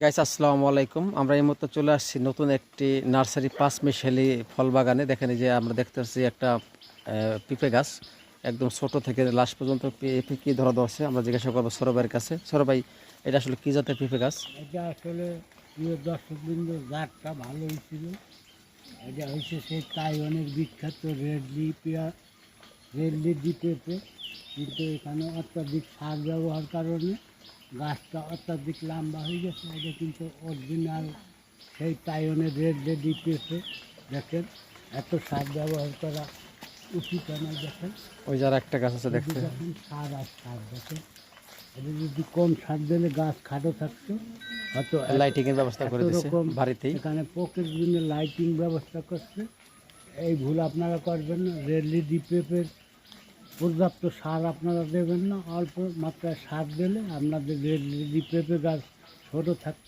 Guys আসসালামু আলাইকুম। আমরা এই মুহূর্তে চলে আসছি নতুন একটি নার্সারি পাঁচমিশালি ফল বাগানে। দেখেন এই যে আমরা দেখতে পাচ্ছি একটা পেঁপে গাছ, একদম ছোট থেকে লাস্ট পর্যন্ত পেঁপে কি ধরা ধরছে। আমরা জিজ্ঞাসা করবো সৌরভ ভাইয়ের কাছে। সৌরভ ভাই, এটা আসলে কি জাতের পেঁপে গাছ? এটা আসলে প্রিয় দর্শকবৃন্দ, জাতটা ভালো হয়েছিল। এটা হয়েছে সেই তাইওয়ানের বিখ্যাত রেডলি পেঁপে। কিন্তু এখানে অত্যাধিক সার ব্যবহার কারণে গাছটা অত্যাধিক লম্বা হয়ে গেছে। এটা কিন্তু অরিজিনাল সেই তাইওয়ানের রেডলি পেঁপে। দেখেন, এত সার ব্যবহার করা উচিত নয়। দেখেন, ওই যার একটা গাছ আছে দেখতে। দেখেন সার আর সার। দেখেন, এটা যদি কম সার দিলে গাছ খাটো থাকতো, হয়তো লাইটিং এর ব্যবস্থা করে দিয়েছে এরকম বাড়িতেই। এখানে পকের জন্য লাইটিং ব্যবস্থা করছে। এই ভুল আপনারা করবেন না। রেডলি পেঁপের পর্যাপ্ত সার আপনারা দেবেন না, অল্প মাত্রায় সার দিলে আপনাদের রেডলি পেঁপে গাছ ছোটো থাকবে।